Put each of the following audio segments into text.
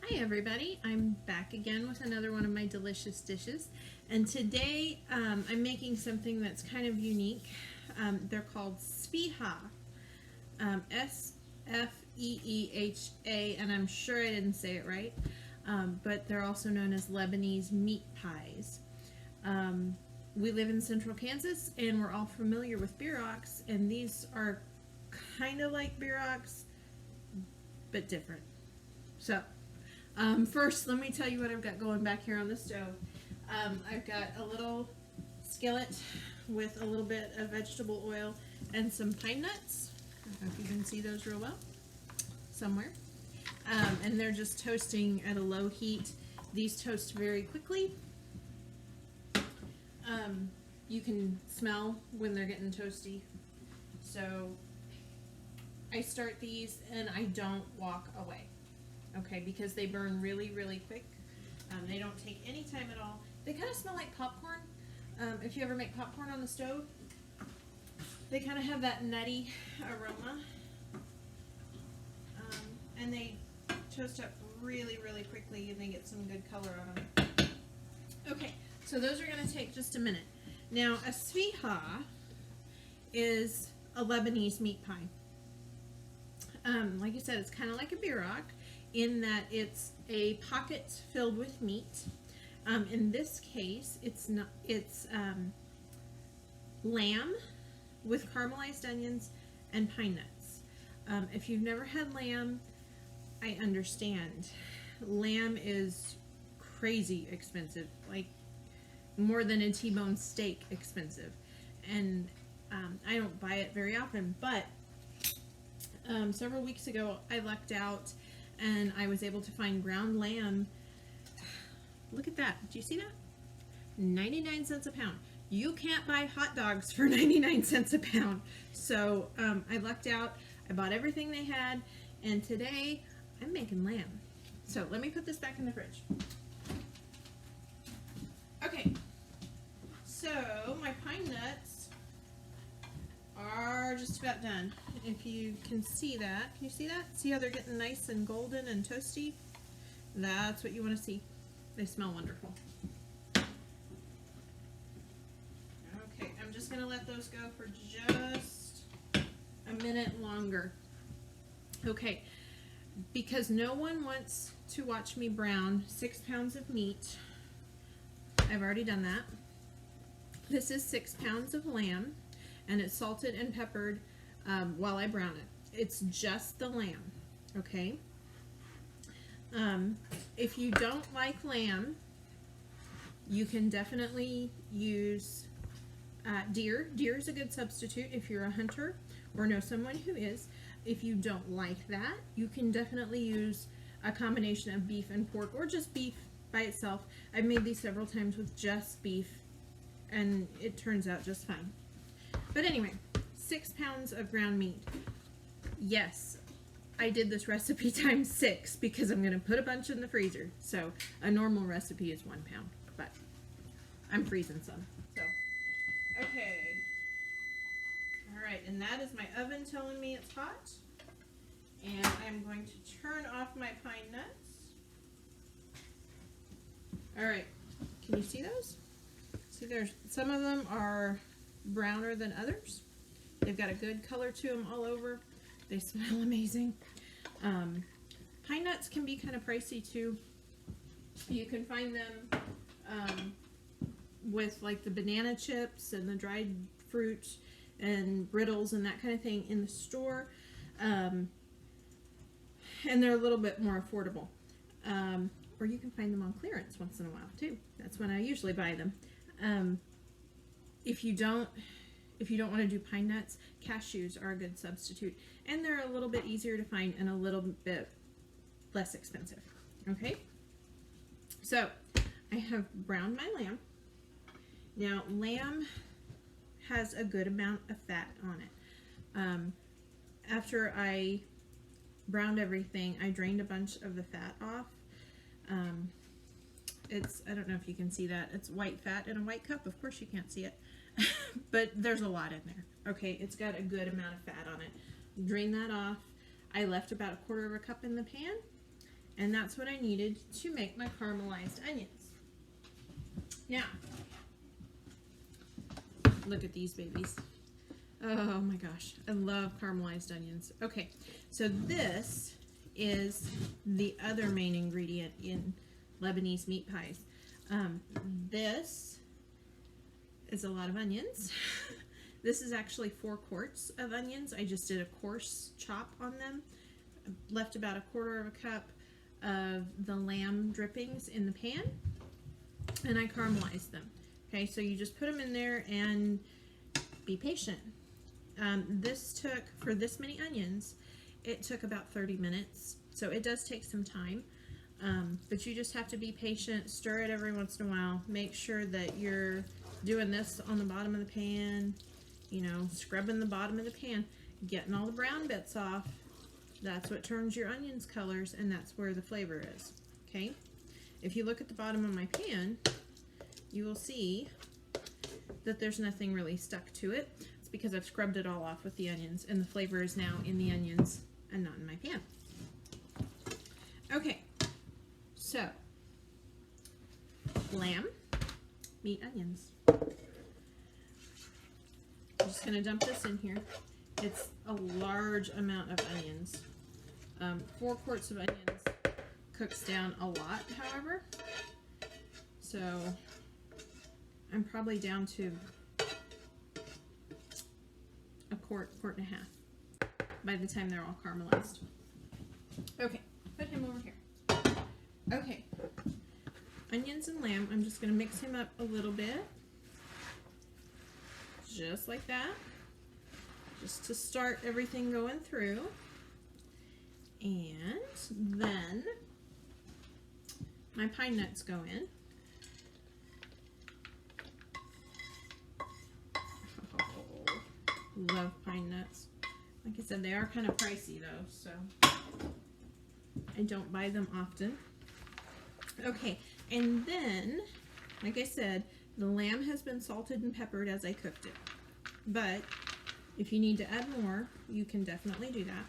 Hi everybody, I'm back again with another one of my delicious dishes, and today I'm making something that's kind of unique. They're called Sfeeha, S-F-E-E-H-A, and I'm sure I didn't say it right, but they're also known as Lebanese meat pies. We live in central Kansas and we're all familiar with bierocks, and these are kind of like bierocks but different. So first, let me tell you what I've got going back here on the stove. I've got a little skillet with a little bit of vegetable oil and some pine nuts. I don't know if you can see those real well somewhere. And they're just toasting at a low heat. These toast very quickly. You can smell when they're getting toasty. So I start these and I don't walk away. Okay, because they burn really, really quick. They don't take any time at all. They kind of smell like popcorn. If you ever make popcorn on the stove, they kind of have that nutty aroma. And they toast up really, really quickly, and they get some good color on them. Okay, so those are going to take just a minute. Now, a Sfeeha is a Lebanese meat pie. Like I said, it's kind of like a bierock, in that it's a pocket filled with meat. In this case, it's lamb with caramelized onions and pine nuts. If you've never had lamb, I understand. Lamb is crazy expensive, like more than a T-bone steak expensive, and I don't buy it very often, but several weeks ago I lucked out and I was able to find ground lamb. Look at that. Do you see that? 99 cents a pound. You can't buy hot dogs for 99 cents a pound. So I lucked out. I bought everything they had, and today I'm making lamb. So let me put this back in the fridge. Okay, so my pine nuts are just about done. If you can see that, can you see that? See how they're getting nice and golden and toasty? That's what you want to see. They smell wonderful. Okay, I'm just going to let those go for just a minute longer. Okay, because no one wants to watch me brown 6 pounds of meat, I've already done that. This is 6 pounds of lamb, and it's salted and peppered while I brown it. It's just the lamb, okay? If you don't like lamb, you can definitely use deer. Deer is a good substitute if you're a hunter or know someone who is. If you don't like that, you can definitely use a combination of beef and pork, or just beef by itself. I've made these several times with just beef, and it turns out just fine. But anyway, 6 pounds of ground meat. Yes, I did this recipe times 6 because I'm going to put a bunch in the freezer. So a normal recipe is 1 pound, but I'm freezing some. So, okay. All right, and that is my oven telling me it's hot. And I'm going to turn off my pine nuts. All right, can you see those? See, there's some of them are browner than others. They've got a good color to them all over. They smell amazing. Pine nuts can be kind of pricey too. You can find them with like the banana chips and the dried fruit and brittles and that kind of thing in the store. And they're a little bit more affordable. Or you can find them on clearance once in a while too. That's when I usually buy them. If you don't want to do pine nuts, cashews are a good substitute, and they're a little bit easier to find and a little bit less expensive. Okay, so I have browned my lamb. Now, lamb has a good amount of fat on it. After I browned everything, I drained a bunch of the fat off. I don't know if you can see that. It's white fat in a white cup. Of course you can't see it. But there's a lot in there. Okay, it's got a good amount of fat on it. Drain that off. I left about 1/4 cup in the pan, And that's what I needed to make my caramelized onions. Now, look at these babies. Oh my gosh, I love caramelized onions. Okay, so this is the other main ingredient in Lebanese meat pies. This is a lot of onions. This is actually 4 quarts of onions. I just did a coarse chop on them. Left about 1/4 of a cup of the lamb drippings in the pan, and I caramelized them. Okay, so you just put them in there and be patient. This took, for this many onions, it took about 30 minutes. So it does take some time, but you just have to be patient, stir it every once in a while, make sure that you're doing this on the bottom of the pan, you know, scrubbing the bottom of the pan, getting all the brown bits off. That's what turns your onions colors, and that's where the flavor is, okay? If you look at the bottom of my pan, you will see that there's nothing really stuck to it. It's because I've scrubbed it all off with the onions, and the flavor is now in the onions and not in my pan. Okay, so lamb, meat, onions. I'm just going to dump this in here. It's a large amount of onions. 4 quarts of onions cooks down a lot, however. So I'm probably down to a quart and a half by the time they're all caramelized. Okay, put him over here. Okay, onions and lamb, I'm just going to mix him up a little bit. Just like that. Just to start everything going through. And then my pine nuts go in. Oh, love pine nuts. Like I said, they are kind of pricey though, so I don't buy them often. Okay, and then, like I said, the lamb has been salted and peppered as I cooked it. But if you need to add more, you can definitely do that.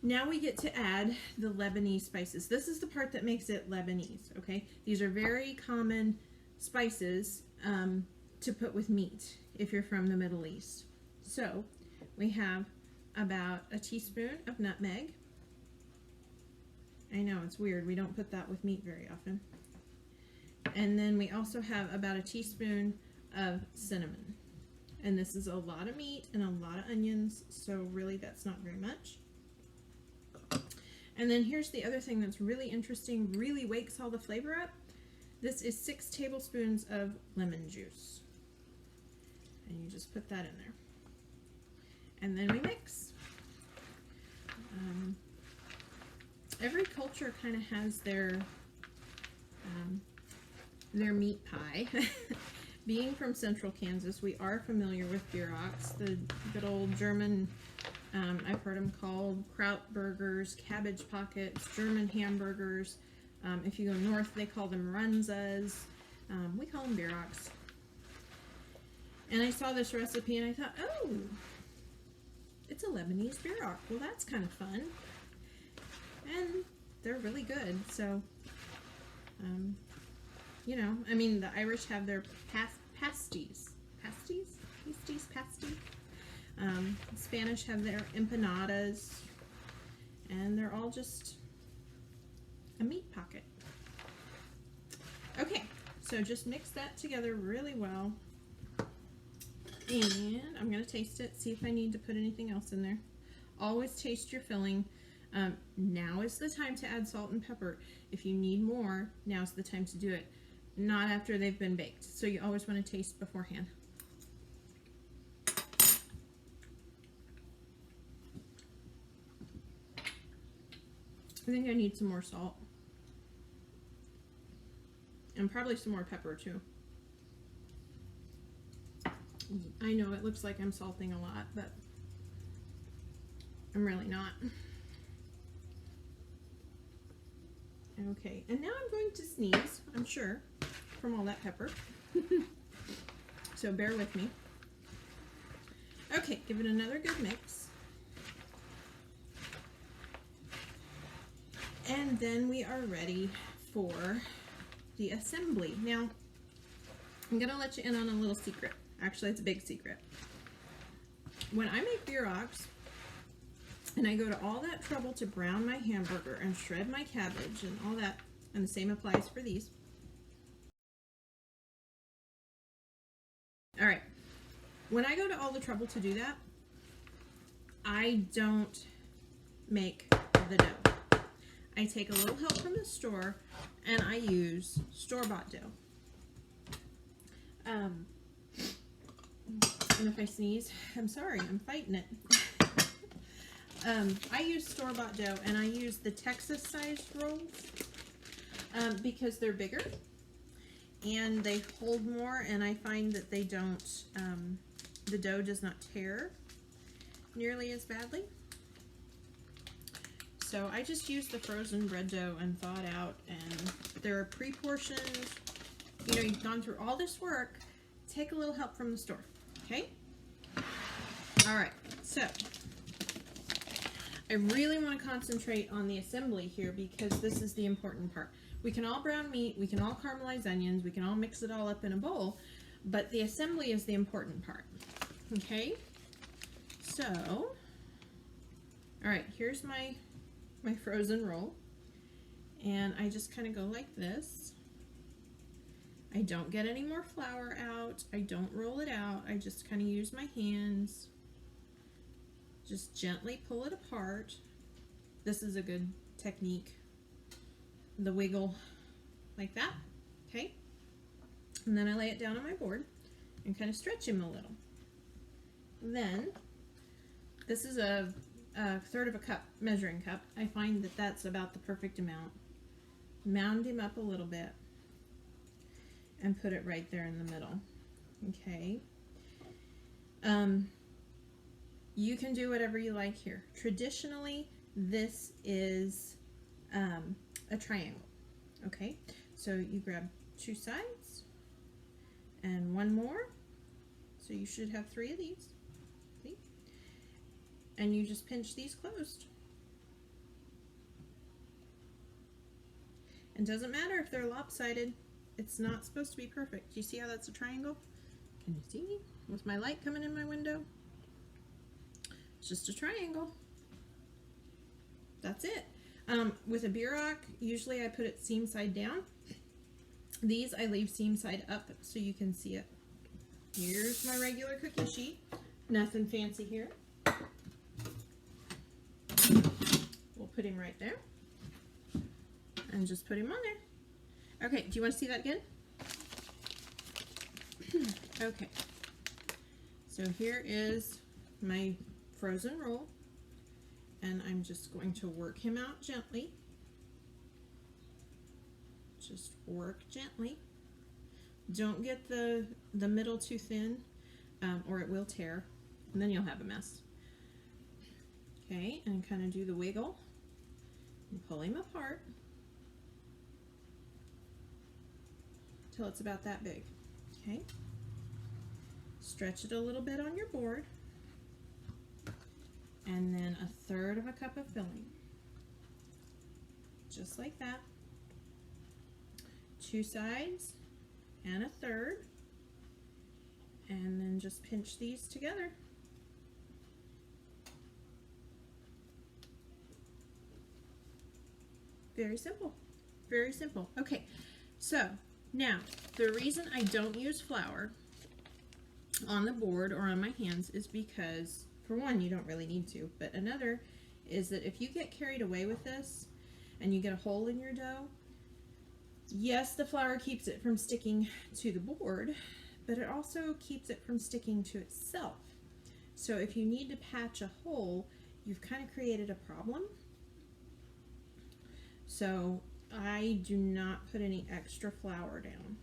Now we get to add the Lebanese spices. This is the part that makes it Lebanese, okay? These are very common spices to put with meat if you're from the Middle East. So we have about a teaspoon of nutmeg. I know, it's weird. We don't put that with meat very often. And then we also have about a teaspoon of cinnamon. And this is a lot of meat and a lot of onions, so really that's not very much. And then here's the other thing that's really interesting, really wakes all the flavor up. This is 6 tablespoons of lemon juice. And you just put that in there. And then we mix. Every culture kind of has their meat pie. Being from central Kansas, we are familiar with bierocks, the good old German, I've heard them called kraut burgers, cabbage pockets, German hamburgers. If you go north, they call them runzas. We call them bierocks. And I saw this recipe and I thought, oh, it's a Lebanese bierock. Well, that's kind of fun. And they're really good. So, you know, I mean, the Irish have their pasties. Spanish have their empanadas, and they're all just a meat pocket. Okay, so just mix that together really well, and I'm going to taste it, see if I need to put anything else in there. Always taste your filling. Now is the time to add salt and pepper. If you need more, now's the time to do it. Not after they've been baked. So you always want to taste beforehand. I think I need some more salt. And probably some more pepper too. I know it looks like I'm salting a lot, but I'm really not. Okay, and now I'm going to sneeze, I'm sure, from all that pepper. So bear with me. Okay, give it another good mix. And then we are ready for the assembly. Now, I'm gonna let you in on a little secret. Actually, it's a big secret. When I make bierocks, and I go to all that trouble to brown my hamburger and shred my cabbage and all that, and the same applies for these. All right, when I go to all the trouble to do that, I don't make the dough. I take a little help from the store, and I use store-bought dough. And if I sneeze, I'm sorry, I'm fighting it. I use store-bought dough, and I use the Texas-sized rolls because they're bigger and they hold more, and I find that they don't, the dough does not tear nearly as badly. So I just use the frozen bread dough and thaw it out, and they're pre-portioned. You know, you've gone through all this work. Take a little help from the store, okay? All right, so I really want to concentrate on the assembly here because this is the important part. We can all brown meat, we can all caramelize onions, we can all mix it all up in a bowl, but the assembly is the important part, okay? So, all right, here's my frozen roll, and I just kind of go like this. I don't get any more flour out, I don't roll it out, I just kind of use my hands, just gently pull it apart. This is a good technique, the wiggle like that, okay? And then I lay it down on my board and kind of stretch him a little. Then, this is a third of a cup, measuring cup. I find that that's about the perfect amount. Mound him up a little bit and put it right there in the middle, okay? You can do whatever you like here. Traditionally, this is a triangle, okay? So you grab two sides and one more. So you should have 3 of these, see? And you just pinch these closed. And doesn't matter if they're lopsided. It's not supposed to be perfect. Do you see how that's a triangle? Can you see with my light coming in my window? It's just a triangle. That's it. With a bierock, usually I put it seam side down. These I leave seam side up so you can see it. Here's my regular cookie sheet. Nothing fancy here. We'll put him right there. And just put him on there. Okay, do you want to see that again? Okay. So here is my frozen roll. And I'm just going to work him out gently. Just work gently. Don't get the middle too thin or it will tear and then you'll have a mess. Okay, and kind of do the wiggle and pull him apart till it's about that big. Okay, stretch it a little bit on your board. And then a third of a cup of filling. Just like that. 2 sides and a third. And then just pinch these together. Very simple. Very simple. Okay, so now the reason I don't use flour on the board or on my hands is because, for one, you don't really need to, but another is that if you get carried away with this and you get a hole in your dough, yes, the flour keeps it from sticking to the board, but it also keeps it from sticking to itself. So if you need to patch a hole, you've kind of created a problem. So I do not put any extra flour down.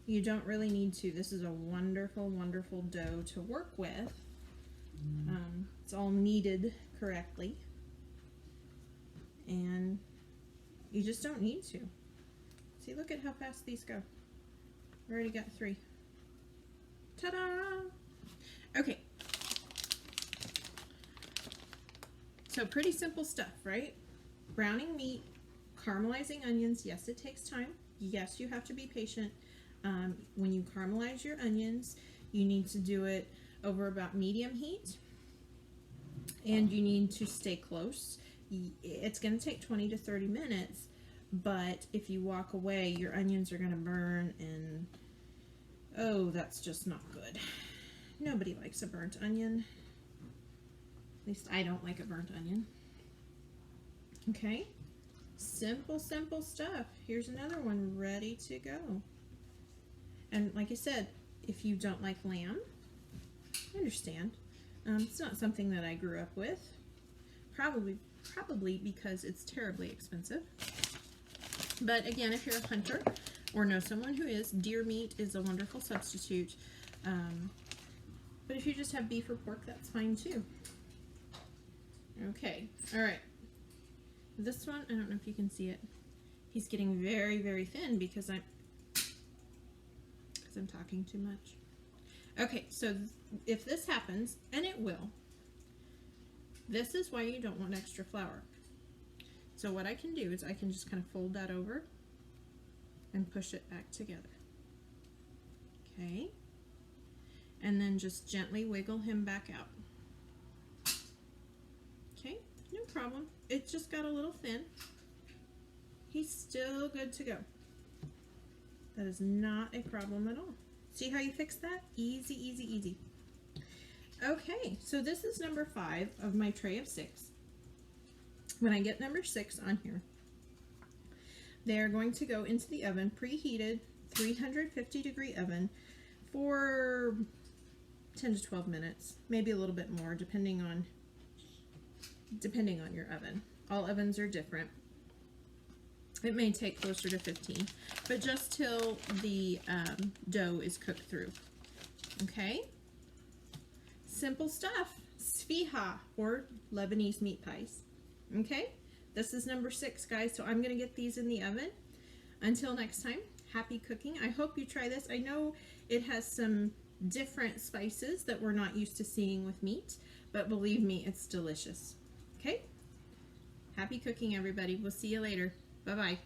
You don't really need to. This is a wonderful, wonderful dough to work with. It's all kneaded correctly, and you just don't need to. See, look at how fast these go. We already got 3. Ta-da! Okay. So pretty simple stuff, right? browning meat, caramelizing onions, yes, it takes time. Yes, you have to be patient. When you caramelize your onions, you need to do it over about medium heat, and you need to stay close. It's going to take 20 to 30 minutes, but if you walk away, your onions are going to burn, and oh, that's just not good. Nobody likes a burnt onion. At least I don't like a burnt onion. Okay, simple stuff. Here's another one ready to go. And like I said, if you don't like lamb, I understand. It's not something that I grew up with. Probably because it's terribly expensive. But again, if you're a hunter or know someone who is, deer meat is a wonderful substitute. But if you just have beef or pork, that's fine too. Okay, all right. This one, I don't know if you can see it. He's getting very thin because I'm talking too much. Okay, so if this happens, and it will, this is why you don't want extra flour. So what I can do is I can just kind of fold that over and push it back together. Okay, and then just gently wiggle him back out. Okay, no problem. It just got a little thin. He's still good to go. That is not a problem at all. See how you fix that? Easy. Okay, so this is number 5 of my tray of 6. When I get number 6 on here, they're going to go into the oven, preheated 350-degree oven for 10 to 12 minutes, maybe a little bit more, depending on your oven. All ovens are different. It may take closer to 15, but just till the dough is cooked through. Okay? Simple stuff. Sfeeha, or Lebanese meat pies. Okay? This is number 6, guys, so I'm going to get these in the oven. Until next time, happy cooking. I hope you try this. I know it has some different spices that we're not used to seeing with meat, but believe me, it's delicious. Okay? Happy cooking, everybody. We'll see you later. Bye-bye.